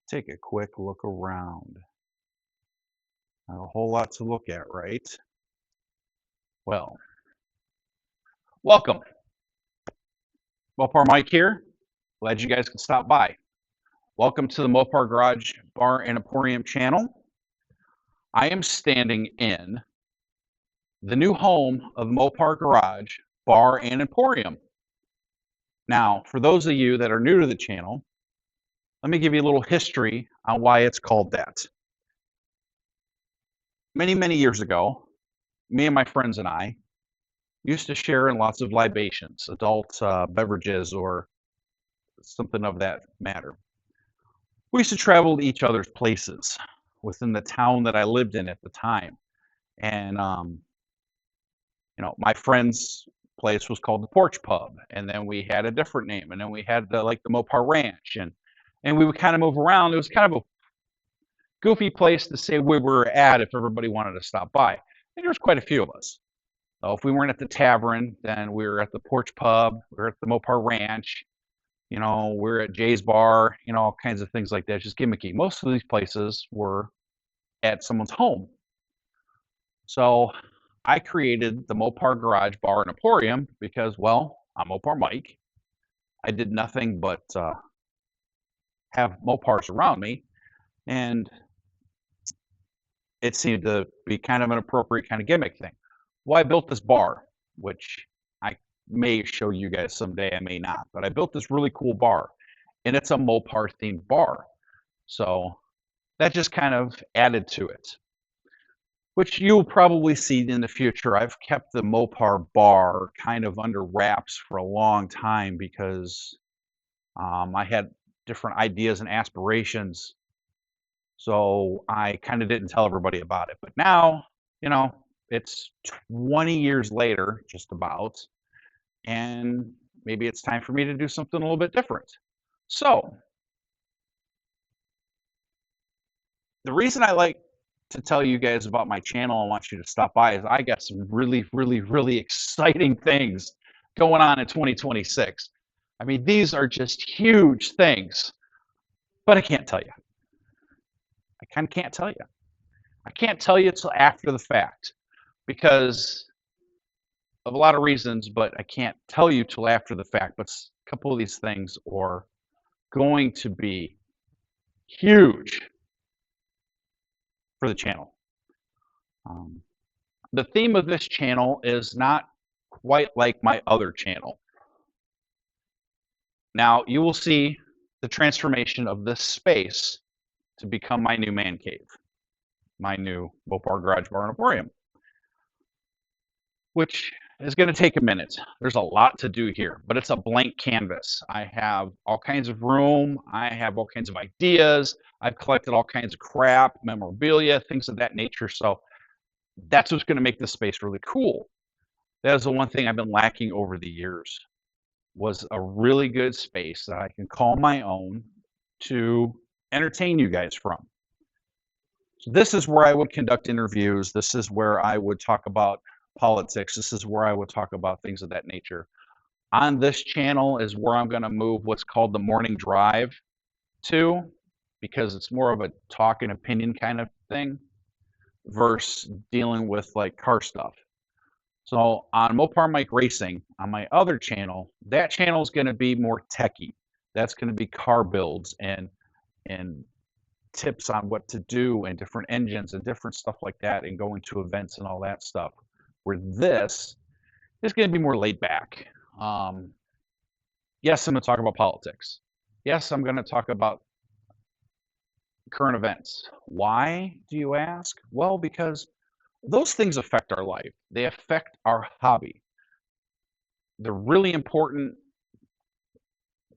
Take a quick look around. Not a whole lot to look at, right? Well, welcome. Mopar Mike here. Glad you guys could stop by. Welcome to the Mopar Garage Bar and Emporium channel. I am standing in the new home of Mopar Garage Bar and Emporium. Now, for those of you that are new to the channel, let me give you a little history on why it's called that. Many, many years ago, me and my friends and I used to share in lots of libations, adult beverages or something of that matter. We used to travel to each other's places within the town that I lived in at the time. And, my friend's place was called the Porch Pub. And then we had a different name. And then we had the Mopar Ranch. And we would kind of move around. It was kind of a goofy place to say where we were at if everybody wanted to stop by. And there was quite a few of us. So if we weren't at the tavern, then we were at the Porch Pub, we were at the Mopar Ranch, we're at Jay's Bar, all kinds of things like that, just gimmicky. Most of these places were at someone's home. So I created the Mopar Garage Bar and Emporium because, well, I'm Mopar Mike. I did nothing but have Mopars around me, and it seemed to be kind of an appropriate kind of gimmick thing. Well, I built this bar, which I may show you guys someday, I may not, but I built this really cool bar, and it's a Mopar themed bar. So that just kind of added to it, which you'll probably see in the future. I've kept the Mopar bar kind of under wraps for a long time because I had different ideas and aspirations. So I kind of didn't tell everybody about it. But now, it's 20 years later, just about, and maybe it's time for me to do something a little bit different. So the reason I like to tell you guys about my channel and want you to stop by is I got some really, really, really exciting things going on in 2026. I mean, these are just huge things, but I can't tell you. I kind of can't tell you. I can't tell you till after the fact because of a lot of reasons, but I can't tell you till after the fact. But a couple of these things are going to be huge for the channel. The theme of this channel is not quite like my other channel. Now, you will see the transformation of this space to become my new man cave, my new Mopar Garage Bar and Emporium, which is going to take a minute. There's a lot to do here, but it's a blank canvas. I have all kinds of room. I have all kinds of ideas. I've collected all kinds of crap, memorabilia, things of that nature. So that's what's going to make this space really cool. That is the one thing I've been lacking over the years, was a really good space that I can call my own to entertain you guys from. So this is where I would conduct interviews. This is where I would talk about politics. This is where I would talk about things of that nature. On this channel is where I'm going to move what's called the morning drive to, because it's more of a talk and opinion kind of thing versus dealing with like car stuff. So on Mopar Mike Racing, on my other channel, that channel is going to be more techy. That's going to be car builds and tips on what to do and different engines and different stuff like that, and going to events and all that stuff. Where this is going to be more laid back. Yes, I'm going to talk about politics. Yes, I'm going to talk about current events. Why, do you ask? Well, because those things affect our life. They affect our hobby. They're really important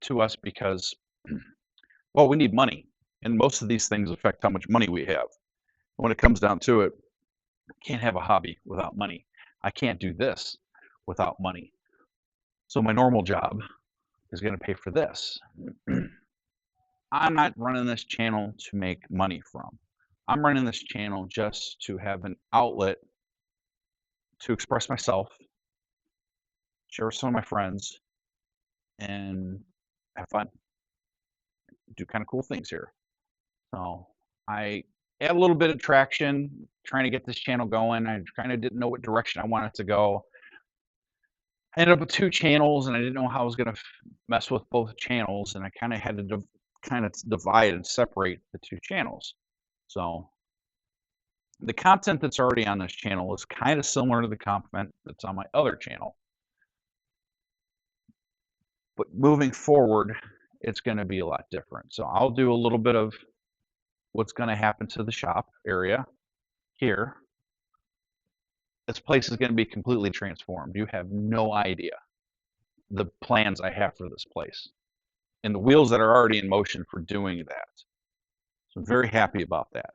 to us because, well, we need money. And most of these things affect how much money we have. When it comes down to it, I can't have a hobby without money. I can't do this without money. So my normal job is going to pay for this. I'm not running this channel to make money from. I'm running this channel just to have an outlet to express myself, share with some of my friends, and have fun. Do kind of cool things here. So I had a little bit of traction trying to get this channel going. I kind of didn't know what direction I wanted to go. I ended up with 2 channels, and I didn't know how I was gonna mess with both channels, and I kinda had to divide and separate the 2 channels. So, the content that's already on this channel is kinda similar to the content that's on my other channel. But moving forward, it's gonna be a lot different. So I'll do a little bit of what's gonna happen to the shop area here. This place is gonna be completely transformed. You have no idea the plans I have for this place, and the wheels that are already in motion for doing that. So I'm very happy about that.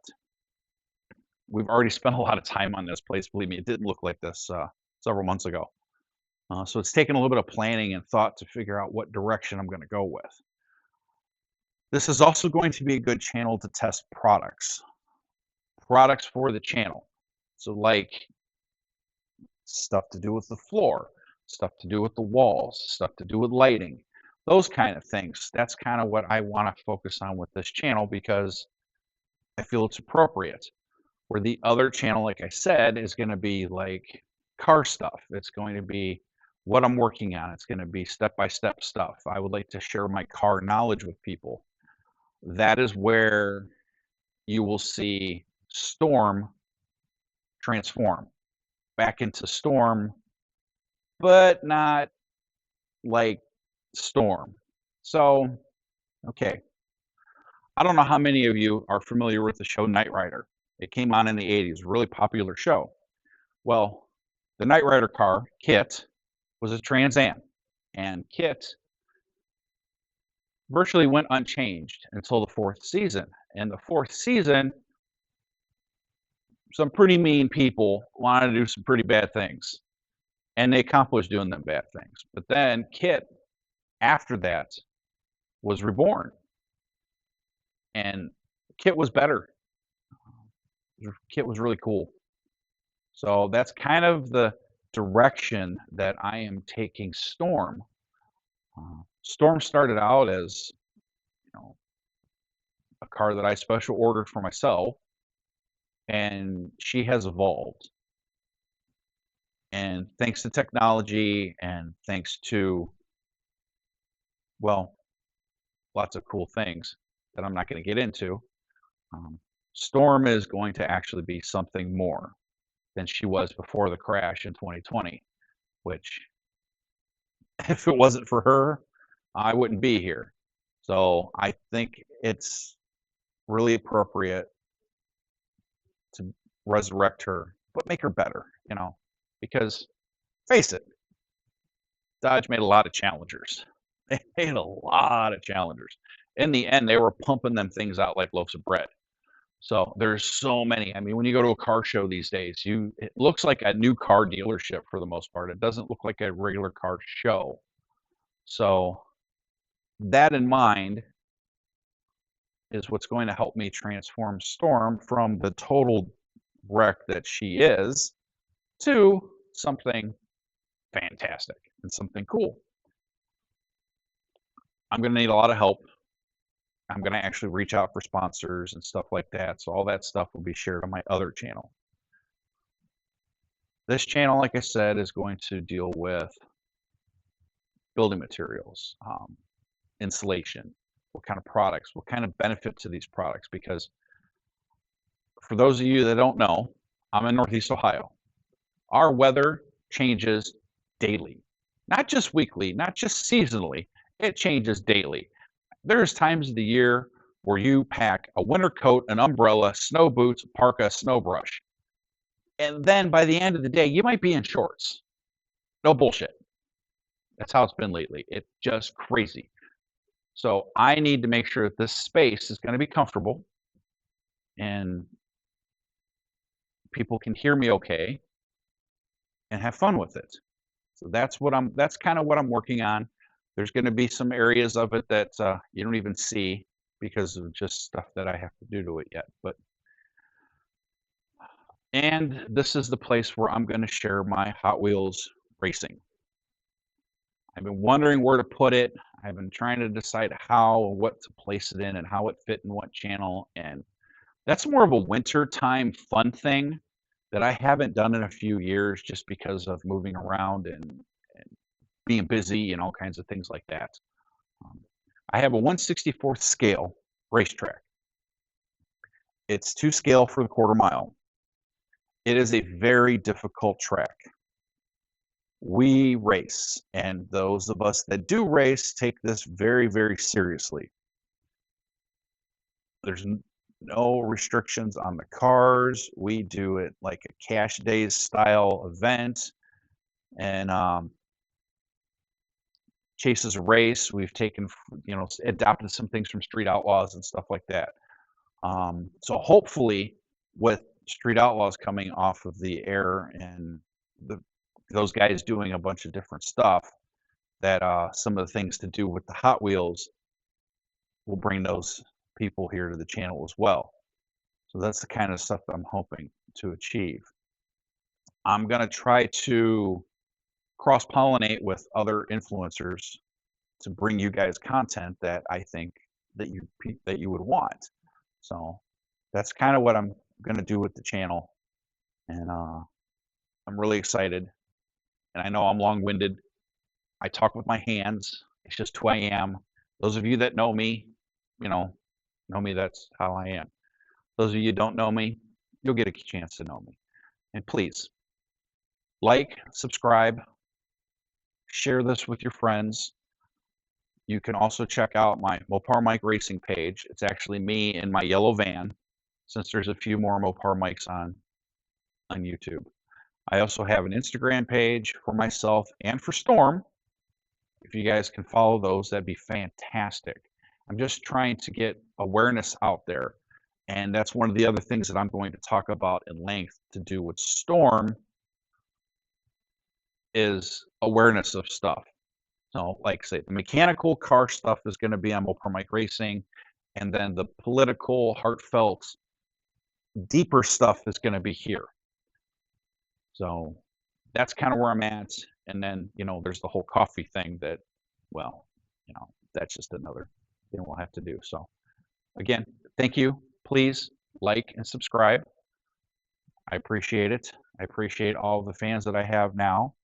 We've already spent a lot of time on this place. Believe me, it didn't look like this several months ago. So it's taken a little bit of planning and thought to figure out what direction I'm going to go with. This is also going to be a good channel to test products for the channel. So like stuff to do with the floor, stuff to do with the walls, stuff to do with lighting, those kind of things. That's kind of what I want to focus on with this channel because I feel it's appropriate. Where the other channel, like I said, is going to be like car stuff. It's going to be what I'm working on. It's going to be step-by-step stuff. I would like to share my car knowledge with people. That is where you will see Storm transform back into Storm, but not like Storm. So, okay. I don't know how many of you are familiar with the show Knight Rider. It came on in the 80s, a really popular show. Well, the Knight Rider car, KITT, was a Trans Am, and KITT virtually went unchanged until the 4th season. And the 4th season, some pretty mean people wanted to do some pretty bad things, and they accomplished doing them bad things. But then KITT, after that, was reborn, and KITT was better. KITT was really cool. So that's kind of the direction that I am taking Storm. Storm started out as, you know, a car that I special ordered for myself, and she has evolved. And thanks to technology and thanks to, well, lots of cool things that I'm not going to get into, Storm is going to actually be something more than she was before the crash in 2020, which, if it wasn't for her, I wouldn't be here. So I think it's really appropriate to resurrect her, but make her better, because face it, Dodge made a lot of Challengers. They made a lot of Challengers. In the end, they were pumping them things out like loaves of bread. So there's so many. I mean, when you go to a car show these days, it looks like a new car dealership for the most part. It doesn't look like a regular car show. So that in mind is what's going to help me transform Storm from the total wreck that she is to something fantastic and something cool. I'm going to need a lot of help. I'm going to actually reach out for sponsors and stuff like that. So all that stuff will be shared on my other channel. This channel, like I said, is going to deal with building materials, insulation, what kind of products, what kind of benefit to these products. Because for those of you that don't know, I'm in Northeast Ohio. Our weather changes daily, not just weekly, not just seasonally, it changes daily. There's times of the year where you pack a winter coat, an umbrella, snow boots, parka, snow brush. And then by the end of the day, you might be in shorts. No bullshit. That's how it's been lately. It's just crazy. So I need to make sure that this space is going to be comfortable and people can hear me okay and have fun with it. So that's kind of what I'm working on. There's going to be some areas of it that you don't even see because of just stuff that I have to do to it yet. And this is the place where I'm going to share my Hot Wheels racing. I've been wondering where to put it. I've been trying to decide how and what to place it in and how it fit in what channel, and that's more of a winter time fun thing that I haven't done in a few years just because of moving around and being busy and all kinds of things like that. Um, I have a 1/64th scale racetrack. It's to scale for the quarter mile. It is a very difficult track. We race, and those of us that do race take this very, very seriously. There's no restrictions on the cars. We do it like a cash days style event, and chases a race. We've taken, adopted some things from Street Outlaws and stuff like that. So hopefully, with Street Outlaws coming off of the air and those guys doing a bunch of different stuff, that some of the things to do with the Hot Wheels will bring those people here to the channel as well. So that's the kind of stuff that I'm hoping to achieve. I'm gonna try to cross-pollinate with other influencers to bring you guys content that I think that you would want. So that's kind of what I'm gonna do with the channel, and I'm really excited. And I know I'm long-winded. I talk with my hands. It's just who I am. Those of you that know me, know me. That's how I am. Those of you who don't know me, you'll get a chance to know me. And please, like, subscribe, share this with your friends. You can also check out my Mopar Mike Racing page. It's actually me in my yellow van, since there's a few more Mopar Mikes on YouTube. I also have an Instagram page for myself and for Storm. If you guys can follow those, that'd be fantastic. I'm just trying to get awareness out there. And that's one of the other things that I'm going to talk about in length to do with Storm is awareness of stuff. So, like I say, the mechanical car stuff is going to be on Mopar Mike Racing, and then the political, heartfelt, deeper stuff is going to be here. So that's kind of where I'm at. And then, there's the whole coffee thing that, well, that's just another thing we'll have to do. So again, thank you. Please like and subscribe. I appreciate it. I appreciate all the fans that I have now.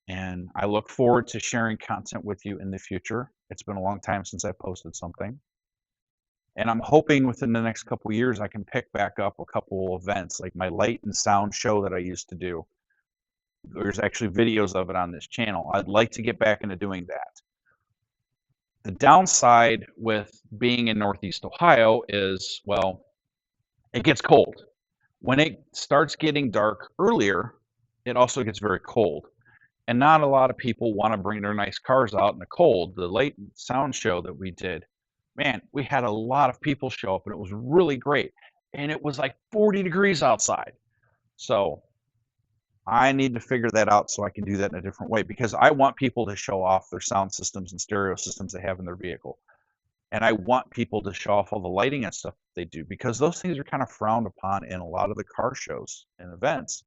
And I look forward to sharing content with you in the future. It's been a long time since I posted something. And I'm hoping within the next couple of years I can pick back up a couple events, like my light and sound show that I used to do. There's actually videos of it on this channel. I'd like to get back into doing that. The downside with being in Northeast Ohio is, well, it gets cold. When it starts getting dark earlier, it also gets very cold. And not a lot of people want to bring their nice cars out in the cold. The late sound show that we did, man, we had a lot of people show up and it was really great. And it was like 40 degrees outside. So I need to figure that out so I can do that in a different way, because I want people to show off their sound systems and stereo systems they have in their vehicle. And I want people to show off all the lighting and stuff they do, because those things are kind of frowned upon in a lot of the car shows and events.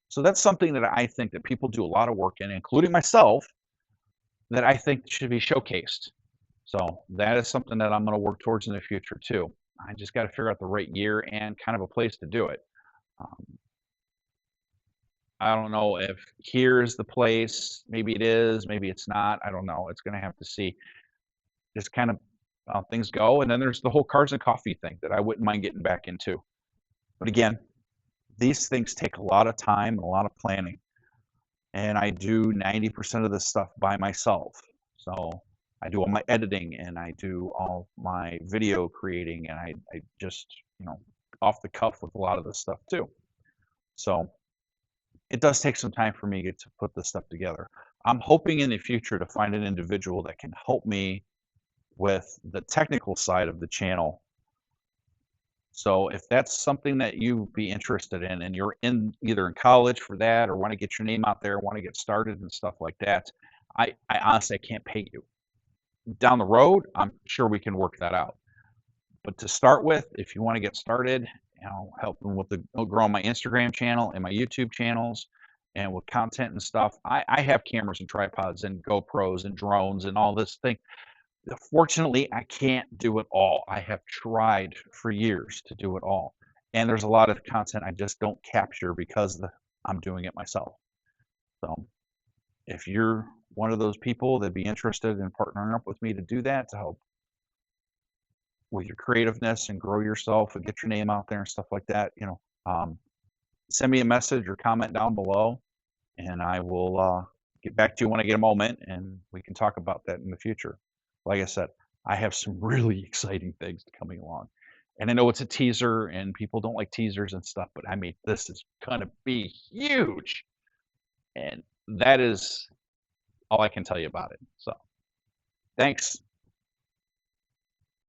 So that's something that I think that people do a lot of work in, including myself, that I think should be showcased. So that is something that I'm going to work towards in the future too. I just got to figure out the right year and kind of a place to do it. I don't know if here's the place. Maybe it is, maybe it's not. I don't know. It's going to have to see just kind of how things go. And then there's the whole cars and coffee thing that I wouldn't mind getting back into. But again, these things take a lot of time and a lot of planning. And I do 90% of this stuff by myself. So I do all my editing and I do all my video creating, and I just, off the cuff with a lot of this stuff too. So it does take some time for me to put this stuff together. I'm hoping in the future to find an individual that can help me with the technical side of the channel. So if that's something that you'd be interested in, and you're either in college for that or want to get your name out there, want to get started and stuff like that, I honestly can't pay you. Down the road, I'm sure we can work that out. But to start with, if you want to get started, helping with growing my Instagram channel and my YouTube channels and with content and stuff, I have cameras and tripods and GoPros and drones and all this thing. Fortunately, I can't do it all. I have tried for years to do it all, and there's a lot of content I just don't capture because I'm doing it myself. So if you're one of those people that'd be interested in partnering up with me to do that, to help with your creativeness and grow yourself and get your name out there and stuff like that, send me a message or comment down below, and I will get back to you when I get a moment, and we can talk about that in the future. Like I said, I have some really exciting things coming along. And I know it's a teaser, and people don't like teasers and stuff, but I mean, this is going to be huge. And that is all I can tell you about it. So, thanks.